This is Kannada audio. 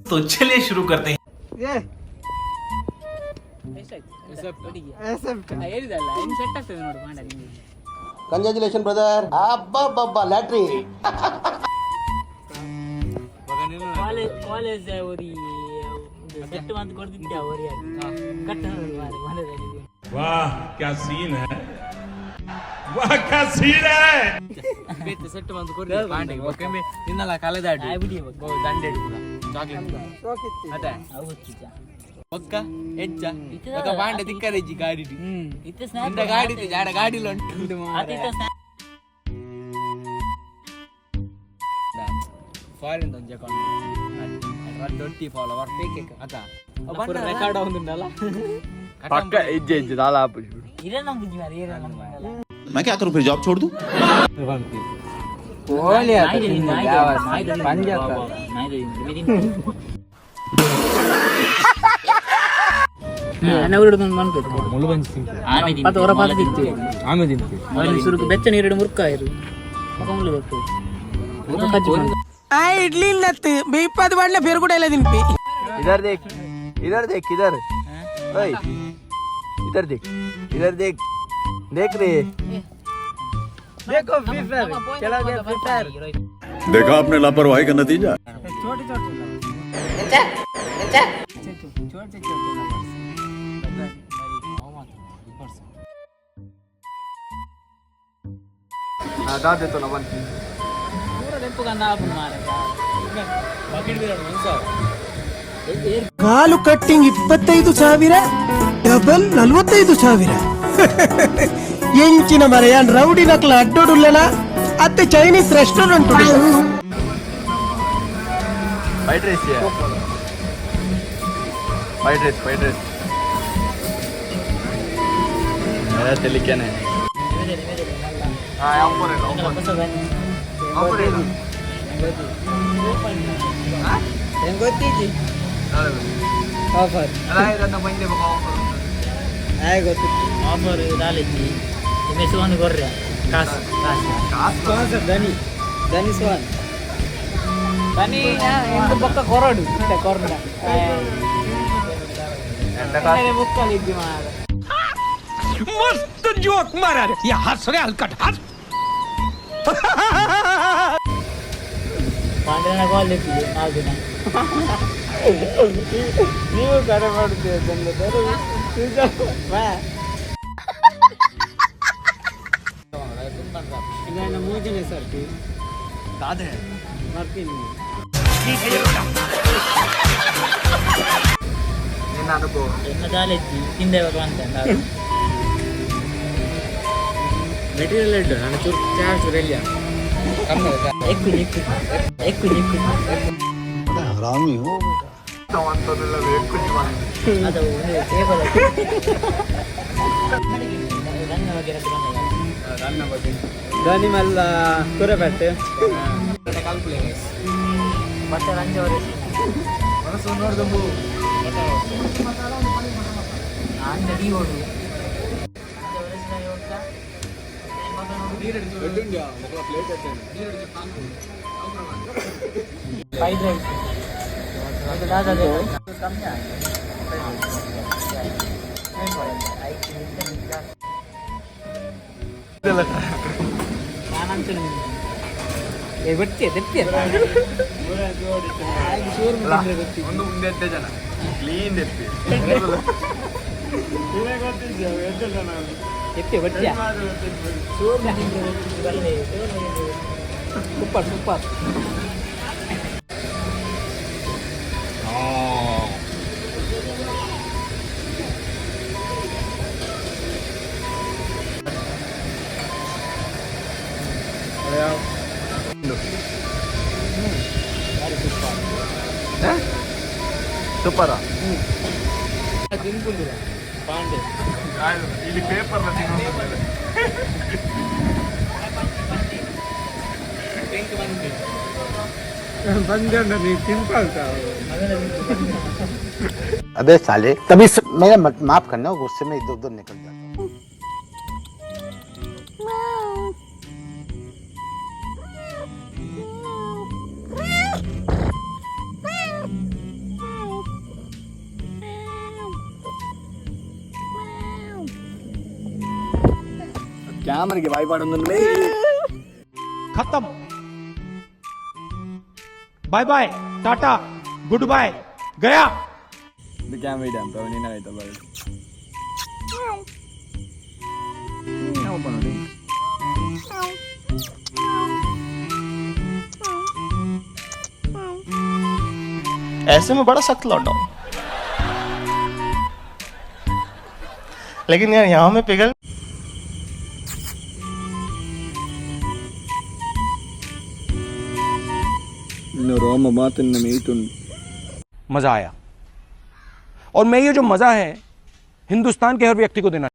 तो चलिए शुरू करते हैं। ये ಕಂಗ್ರಾಚುಲೇಷನ್ ಬ್ರದರ್. ಅಬ್ಬಬ್ಬಬ್ಬ ಲ್ಯಾಟ್ರಿ. ಕಾಲೇಜ್ ಓದಿ ಸೆಟ್ ಬಂದು ಕೊಡ್ತಿದ್ದೆ ಅವರಿ ಕಟ್ಟ वाह क्या सीन है, वाह क्या सीन है. ಬೇತ ಸೆಟ್ ಬಂದು ಕೊಡ್ತಿದ್ದೆ ಪಾಂಡೆಗೆ ಒಕ್ಕಮೆ ನಿನ್ನಲ್ಲ ಕಳೆದಾಡಿ ದಂಡೆ ಚಾಕ್ಲೇಟ್ ಅದೇ ಒಕ್ಕ ಹೆಚ್ಚ ಒಕ್ಕ ಪಾಂಡೆ ತಿಕ್ಕರೆಜ್ಜಿ ಗಾಡಿ ಇಂದ ಗಾಡಿ ಜಾಡ ಗಾಡಿಲ ಉಂಟು ಫಾರಿನ್ ದಂಜ ಕೊಂಡು 120 ಫಾಲೋವರ್ ಬೇಕೇಕ ಅದ ಬಂಡ ರೆಕಾರ್ಡ್ ಆಗುಂದಲ್ಲ ಪಕ್ಕ ಇಜ್ಜೆ ಇಜ್ಜೆ ದಾಲ ಆಪು ಇರೆ ನಮ್ಮ ಬುಜ್ಜಿ ಮಾರಿ ಇರೆ ನಮ್ಮ मैं क्या करूं फिर जॉब छोड़ दूं. ಓಲಿ ಅದು ಯಾವ ಪಂಜಾತ ಮುಳು ಬಂಚಿ ಅದು ಹೊರ ಪಾತಿತ್ತು ಆಮೆ ತಿಂತು ಅವನು ಸುರುಕು ಬೆಚ್ಚ ನೀರು ಮುರ್ಕಾಯಿರು ಮುಖములు పెట్టు आ इडली नत बेपद वाले फिर गुड़े ले दिन पे इधर देख इधर देख इधर ओए इधर देख इधर देख देख रे देखो फ्री फायर चला गया फ्री फायर देखा आपने लापरवाही का नतीजा. छोटे छोटे दा देतो ना बन ಪೂರ ಲೆಂಪು ಗಂಧ ಆಪುನ್ ಮಾರೆ ಬಕೆಟ್ ಬಿಡೋಣ ಮನ್ಸ ಕಾಲು ಕಟ್ಟಿಂಗ್ 25,000 ಡಬಲ್ 45,000 ಎಂಚಿನ ಮರೆಯಾನ್ ರೌಡಿ ನಕ್ಲ ಅಡ್ಡೋಡುಲ್ಲೆನ ಅತ್ತೆ ಚೈನೀಸ್ ರೆಸ್ಟೋರೆಂಟ್ फ्राइड राइस है फ्राइड राइस मेरा तेली क्या है हां ऊपर है ऊपर है हां ಎಂಗೊತ್ತೀಜಿ ಆಫರ್ ಅಲ್ಲ ಇದನ್ನ ಬಂದೆ ಆಫರ್ ಆಯ್ ಗೊತ್ತು ಆಫರ್ ದಾಲಿಜಿ ಇಮೇಸು ಒಂದು ಕೊರ್ರೆ ಕಾಸ್ ದನಿ ಸ್ವಾನ್ ದನಿ ಎಂಟು ಪಕ್ಕ ಕೊರಡು ಕೊರ್ರ ಬುಕ್ಕಲ್ಲಿ ಇದ್ದಿ ಮಾರ मस्त जोक मारा रे ये हंस रे हलकट हंस ಪಾಂಡ್ರನ ಕಾಲ್ ಇಟ್ಟಿದೆ 4 ದಿನ ನೀವು ಕರೆ ಮಾಡ್ತೀವಿ ತಂದೆ ಬಾ ಇದನ್ನ ಮೂಜಿನೇ ಸರ್ತಿ ದಾದೆ ಮಾಡ್ತೀನಿ ನಿನ್ನ ಅನುಭವ ಎನ್ನ ದಾಲಿಜಿ ತಿಂದೆ ಅಂತ ಮೆಟೀರಿಯಲ್ ಇಟ್ಟು ನಾನು ಚೂರು ಎಲ್ಲಿಯ ఎక్కు हरामी हो ಅದು ಟೇಬಲ್ ರನ್ನ ವಗೇರೆ ರನ್ನ ಬಗ್ಗೆ ದಾನಿ ಮಲ್ಲ ಕುರಬಟ್ಟೆ ಮತ್ತೆ ರಂಜವರೆ ಮನಸ್ಸು ನೋಡ್ದಂಬು ಅಂಗಡಿ ಓಡು ಫ್ರೈಡ್ ರೈಸ್ ಅದು ದಾದಾ ಕಮ್ಮಿ ನಾನಂತೂ ಗೊತ್ತಿ ಒಂದು ಮುಂದೆ ಎದ್ದೆ ಜನ ಕ್ಲೀನ್ ಎತ್ತಿ ಗೊತ್ತಿಯ ಸೂಪರ್ ಸೂಪರ್ ಸೂಪರ ತಿನ್ಕೊಂಡಿರ ಪಾಂಡೆ ಇಲ್ಲಿ ಪೇಪರ್ अबे साले तभी मेरा माफ करना गुस्से में इधर उधर निकल जाता हूँ. ಯಾಮರಿಗೆ ಬಾಯಿ ಪಾಡೊಂದನ್ನೇ खत्म bye bye tata goodbye गया ಇದಕ್ಕೆ ಯಾವ ಇದೆ ಅಂತ ನೀನಾಗೈತಲ್ಲ ऐसे में बड़ा सख्त लौटा हूं लेकिन यार यहाँ में पिघल रोम बात में मजा आया और मैं ये जो मजा है हिंदुस्तान के हर व्यक्ति को देना